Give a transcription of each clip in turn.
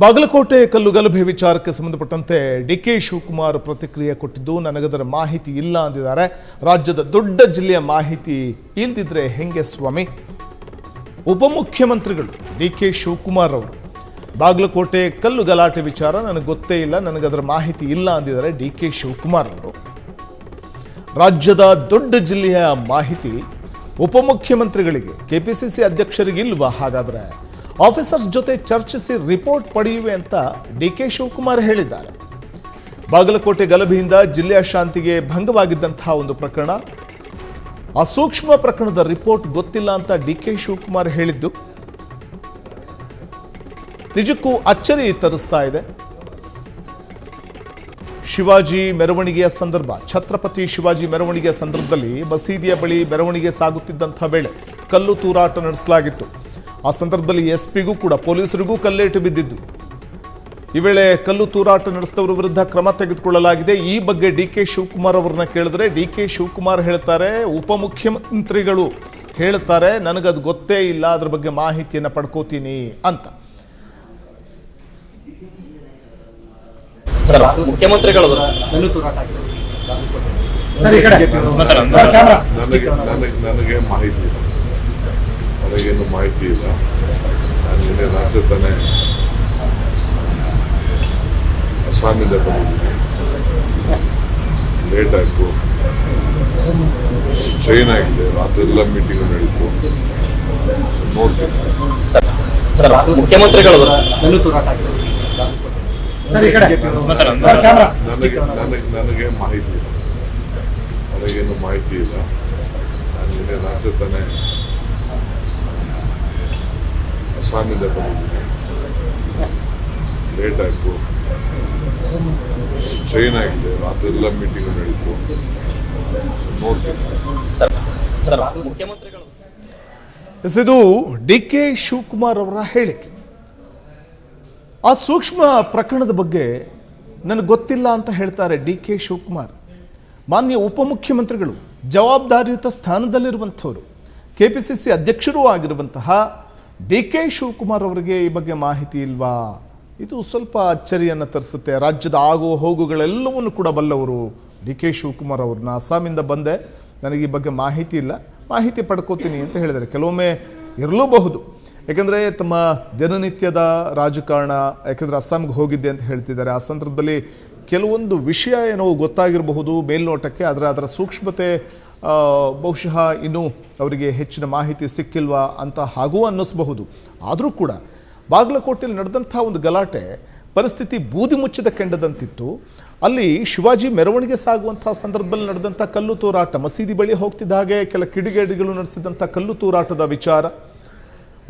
ಬಾಗಲಕೋಟೆ ಕಲ್ಲುಗಲಭೆ ವಿಚಾರಕ್ಕೆ ಸಂಬಂಧಪಟ್ಟಂತೆ ಡಿಕೆ ಶಿವಕುಮಾರ್ ಪ್ರತಿಕ್ರಿಯೆ ಕೊಟ್ಟಿದ್ದು, ನನಗದರ ಮಾಹಿತಿ ಇಲ್ಲ ಅಂದಿದ್ದಾರೆ. ರಾಜ್ಯದ ದೊಡ್ಡ ಜಿಲ್ಲೆಯ ಮಾಹಿತಿ ಇಲ್ದಿದ್ರೆ ಹೆಂಗೆ ಸ್ವಾಮಿ? ಉಪಮುಖ್ಯಮಂತ್ರಿಗಳು ಡಿಕೆ ಶಿವಕುಮಾರ್ ಅವರು ಬಾಗಲಕೋಟೆ ಕಲ್ಲು ಗಲಾಟೆ ವಿಚಾರ ನನಗೆ ಗೊತ್ತೇ ಇಲ್ಲ, ನನಗದರ ಮಾಹಿತಿ ಇಲ್ಲ ಅಂದಿದ್ದಾರೆ ಡಿಕೆ ಶಿವಕುಮಾರ್ ಅವರು. ರಾಜ್ಯದ ದೊಡ್ಡ ಜಿಲ್ಲೆಯ ಮಾಹಿತಿ ಉಪಮುಖ್ಯಮಂತ್ರಿಗಳಿಗೆ, ಕೆಪಿಸಿಸಿ ಅಧ್ಯಕ್ಷರಿಗೆ ಇಲ್ವಾ? ಹಾಗಾದ್ರೆ ಆಫೀಸರ್ಸ್ ಜೊತೆ ಚರ್ಚಿಸಿ ರಿಪೋರ್ಟ್ ಪಡೆಯುವೆ ಅಂತ ಡಿಕೆ ಶಿವಕುಮಾರ್ ಹೇಳಿದ್ದಾರೆ. ಬಾಗಲಕೋಟೆ ಗಲಭೆಯಿಂದ ಜಿಲ್ಲೆಯ ಶಾಂತಿಗೆ ಭಂಗವಾಗಿದ್ದಂತಹ ಒಂದು ಪ್ರಕರಣ, ಆ ಸೂಕ್ಷ್ಮ ಪ್ರಕರಣದ ರಿಪೋರ್ಟ್ ಗೊತ್ತಿಲ್ಲ ಅಂತ ಡಿಕೆ ಶಿವಕುಮಾರ್ ಹೇಳಿದ್ದು ನಿಜಕ್ಕೂ ಅಚ್ಚರಿ ತರಿಸ್ತಾ ಇದೆ. ಶಿವಾಜಿ ಮೆರವಣಿಗೆಯ ಸಂದರ್ಭ, ಛತ್ರಪತಿ ಶಿವಾಜಿ ಮೆರವಣಿಗೆಯ ಸಂದರ್ಭದಲ್ಲಿ ಮಸೀದಿಯ ಬಳಿ ಮೆರವಣಿಗೆ ಸಾಗುತ್ತಿದ್ದಂಥ ವೇಳೆ ಕಲ್ಲು ತೂರಾಟ ನಡೆಸಲಾಗಿತ್ತು. ಆ ಸಂದರ್ಭದಲ್ಲಿ ಎಸ್ಪಿಗೂ ಕೂಡ ಪೊಲೀಸರಿಗೂ ಕಲ್ಲೇಟು ಬಿದ್ದಿದ್ದು. ಈ ವೇಳೆ ಕಲ್ಲು ತೂರಾಟ ನಡೆಸಿದವರ ವಿರುದ್ಧ ಕ್ರಮ ತೆಗೆದುಕೊಳ್ಳಲಾಗಿದೆ. ಈ ಬಗ್ಗೆ ಡಿಕೆ ಶಿವಕುಮಾರ್ ಅವರನ್ನ ಕೇಳಿದ್ರೆ ಡಿಕೆ ಶಿವಕುಮಾರ್ ಹೇಳ್ತಾರೆ, ಉಪಮುಖ್ಯಮಂತ್ರಿಗಳು ಹೇಳ್ತಾರೆ ನನಗದು ಗೊತ್ತೇ ಇಲ್ಲ, ಅದ್ರ ಬಗ್ಗೆ ಮಾಹಿತಿಯನ್ನು ಪಡ್ಕೋತೀನಿ ಅಂತ. ಮುಖ್ಯಮಂತ್ರಿಗಳು ನನಗೆ ಮಾಹಿತಿ ಇಲ್ಲ, ನನಗೇನು ಮಾಹಿತಿ ಇಲ್ಲ. ನಾನು ನಿನ್ನೆ ರಾತ್ರಿ ತಾನೇ ಅಸ್ಸಾಮಿಂದ ಬಂದಿದ್ದೀನಿ, ಲೇಟ್ ಆಯಿತು, ಟ್ರೈನ್ ಆಗಿದೆ, ರಾತ್ರಿ ಎಲ್ಲ ಮೀಟಿಂಗ್ ನಡೀತು, ನೋಡ್ತೀನಿ. ಮುಖ್ಯಮಂತ್ರಿಗಳು ನನಗೆ ಮಾಹಿತಿ ಇಲ್ಲ, ನನಗೇನು ಮಾಹಿತಿ ಇಲ್ಲ. ನಾನು ನಿನ್ನೆ ರಾತ್ರಿ ತಾನೇ ಅಸ್ಸಾಮಿಂದ ಬಂದಿದ್ದೀನಿ, ಲೇಟ್ ಆಯಿತು, ಟ್ರೈನ್ ಆಗಿದೆ, ರಾತ್ರಿ ಎಲ್ಲ ಮೀಟಿಂಗ್ ನಡೀತು, ನೋಡ್ತೀನಿ. ಇದು ಡಿಕೆ ಶಿವಕುಮಾರ್ ಅವರ ಹೇಳಿಕೆ. ಆ ಸೂಕ್ಷ್ಮ ಪ್ರಕರಣದ ಬಗ್ಗೆ ನನಗೆ ಗೊತ್ತಿಲ್ಲ ಅಂತ ಹೇಳ್ತಾರೆ ಡಿಕೆ ಶಿವಕುಮಾರ್. ಮಾನ್ಯ ಉಪಮುಖ್ಯಮಂತ್ರಿಗಳು, ಜವಾಬ್ದಾರಿಯುತ ಸ್ಥಾನದಲ್ಲಿರುವಂಥವರು, ಕೆಪಿಸಿಸಿ ಅಧ್ಯಕ್ಷರೂ ಆಗಿರುವಂತಹ ಡಿಕೆ ಶಿವಕುಮಾರ್ ಅವರಿಗೆ ಈ ಬಗ್ಗೆ ಮಾಹಿತಿ ಇಲ್ವಾ? ಇದು ಸ್ವಲ್ಪ ಅಚ್ಚರಿಯನ್ನು ತರಿಸುತ್ತೆ. ರಾಜ್ಯದ ಆಗು ಹೋಗುಗಳೆಲ್ಲವನ್ನು ಕೂಡ ಬಲ್ಲವರು ಡಿಕೆ ಶಿವಕುಮಾರ್ ಅವ್ರನ್ನ. ಅಸ್ಸಾಮಿಂದ ಬಂದೆ, ನನಗೆ ಈ ಬಗ್ಗೆ ಮಾಹಿತಿ ಇಲ್ಲ, ಮಾಹಿತಿ ಪಡ್ಕೋತೀನಿ ಅಂತ ಹೇಳಿದ್ದಾರೆ. ಕೆಲವೊಮ್ಮೆ ಇರಲೂಬಹುದು, ಯಾಕೆಂದರೆ ತಮ್ಮ ದಿನನಿತ್ಯದ ರಾಜಕಾರಣ, ಯಾಕೆಂದರೆ ಅಸ್ಸಾಂಗೆ ಹೋಗಿದ್ದೆ ಅಂತ ಹೇಳ್ತಿದ್ದಾರೆ. ಆ ಸಂದರ್ಭದಲ್ಲಿ ಕೆಲವೊಂದು ವಿಷಯ ಏನೋ ಗೊತ್ತಾಗಿರಬಹುದು ಮೇಲ್ನೋಟಕ್ಕೆ, ಆದರೆ ಅದರ ಸೂಕ್ಷ್ಮತೆ ಬಹುಶಃ ಇನ್ನೂ ಅವರಿಗೆ ಹೆಚ್ಚಿನ ಮಾಹಿತಿ ಸಿಕ್ಕಿಲ್ವಾ ಅಂತ ಹಾಗೂ ಅನ್ನಿಸಬಹುದು. ಆದರೂ ಕೂಡ ಬಾಗಲಕೋಟೆಯಲ್ಲಿ ನಡೆದಂಥ ಒಂದು ಗಲಾಟೆ ಪರಿಸ್ಥಿತಿ ಬೂದಿ ಮುಚ್ಚಿದ ಕೆಂಡದಂತಿತ್ತು. ಅಲ್ಲಿ ಶಿವಾಜಿ ಮೆರವಣಿಗೆ ಸಾಗುವಂಥ ಸಂದರ್ಭದಲ್ಲಿ ನಡೆದಂಥ ಕಲ್ಲು ತೂರಾಟ, ಮಸೀದಿ ಬಳಿ ಹೋಗ್ತಿದ್ದ ಹಾಗೆ ಕೆಲ ಕಿಡಿಗೇಡಿಗಳು ನಡೆಸಿದಂಥ ಕಲ್ಲು ತೂರಾಟದ ವಿಚಾರ,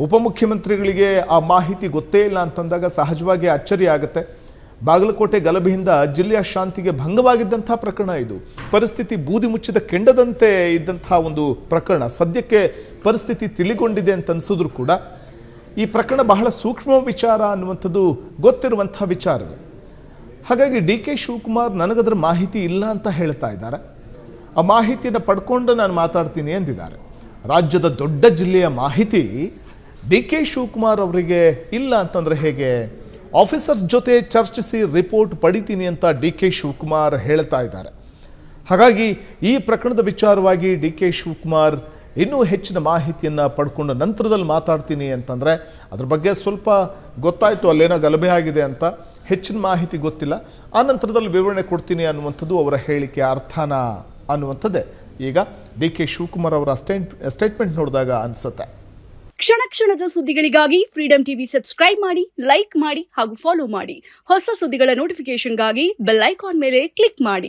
ಉಪಮುಖ್ಯಮಂತ್ರಿಗಳಿಗೆ ಆ ಮಾಹಿತಿ ಗೊತ್ತೇ ಇಲ್ಲ ಅಂತಂದಾಗ ಸಹಜವಾಗಿ ಅಚ್ಚರಿ ಆಗುತ್ತೆ. ಬಾಗಲಕೋಟೆ ಗಲಭೆಯಿಂದ ಜಿಲ್ಲೆಯ ಶಾಂತಿಗೆ ಭಂಗವಾಗಿದ್ದಂಥ ಪ್ರಕರಣ ಇದು. ಪರಿಸ್ಥಿತಿ ಬೂದಿ ಮುಚ್ಚಿದ ಕೆಂಡದಂತೆ ಇದ್ದಂಥ ಒಂದು ಪ್ರಕರಣ. ಸದ್ಯಕ್ಕೆ ಪರಿಸ್ಥಿತಿ ತಿಳಿಗೊಂಡಿದೆ ಅಂತ ಅನಿಸಿದ್ರು ಕೂಡ ಈ ಪ್ರಕರಣ ಬಹಳ ಸೂಕ್ಷ್ಮ ವಿಚಾರ ಅನ್ನುವಂಥದ್ದು ಗೊತ್ತಿರುವಂಥ ವಿಚಾರವೇ. ಹಾಗಾಗಿ ಡಿಕೆ ಶಿವಕುಮಾರ್ ನನಗದರ ಮಾಹಿತಿ ಇಲ್ಲ ಅಂತ ಹೇಳ್ತಾ ಇದ್ದಾರೆ. ಆ ಮಾಹಿತಿಯನ್ನು ಪಡ್ಕೊಂಡು ನಾನು ಮಾತಾಡ್ತೀನಿ ಎಂದಿದ್ದಾರೆ. ರಾಜ್ಯದ ದೊಡ್ಡ ಜಿಲ್ಲೆಯ ಮಾಹಿತಿ ಡಿಕೆ ಶಿವಕುಮಾರ್ ಅವರಿಗೆ ಇಲ್ಲ ಅಂತಂದರೆ ಹೇಗೆ? ಆಫೀಸರ್ಸ್ ಜೊತೆ ಚರ್ಚಿಸಿ ರಿಪೋರ್ಟ್ ಪಡಿತೀನಿ ಅಂತ ಡಿಕೆ ಶಿವಕುಮಾರ್ ಹೇಳ್ತಾ ಇದ್ದಾರೆ. ಹಾಗಾಗಿ ಈ ಪ್ರಕರಣದ ವಿಚಾರವಾಗಿ ಡಿಕೆ ಶಿವಕುಮಾರ್ ಇನ್ನೂ ಹೆಚ್ಚಿನ ಮಾಹಿತಿಯನ್ನು ಪಡ್ಕೊಂಡು ನಂತರದಲ್ಲಿ ಮಾತಾಡ್ತೀನಿ ಅಂತಂದರೆ, ಅದ್ರ ಬಗ್ಗೆ ಸ್ವಲ್ಪ ಗೊತ್ತಾಯಿತು, ಅಲ್ಲೇನೋ ಗಲಭೆ ಆಗಿದೆ ಅಂತ, ಹೆಚ್ಚಿನ ಮಾಹಿತಿ ಗೊತ್ತಿಲ್ಲ, ಆ ನಂತರದಲ್ಲಿ ವಿವರಣೆ ಕೊಡ್ತೀನಿ ಅನ್ನುವಂಥದ್ದು ಅವರ ಹೇಳಿಕೆ ಅರ್ಥನ ಅನ್ನುವಂಥದ್ದೇ ಈಗ ಡಿಕೆ ಶಿವಕುಮಾರ್ ಅವರ ಸ್ಟೇಟ್ಮೆಂಟ್ ನೋಡಿದಾಗ ಅನಿಸುತ್ತೆ. ಕ್ಷಣ ಕ್ಷಣದ ಸುದ್ದಿಗಳಿಗಾಗಿ ಫ್ರೀಡಂ ಟಿವಿ ಸಬ್ಸ್ಕ್ರೈಬ್ ಮಾಡಿ, ಲೈಕ್ ಮಾಡಿ ಹಾಗೂ ಫಾಲೋ ಮಾಡಿ. ಹೊಸ ಸುದ್ದಿಗಳ ನೋಟಿಫಿಕೇಶನ್ಗಾಗಿ ಬೆಲ್ ಐಕಾನ್ ಮೇಲೆ ಕ್ಲಿಕ್ ಮಾಡಿ.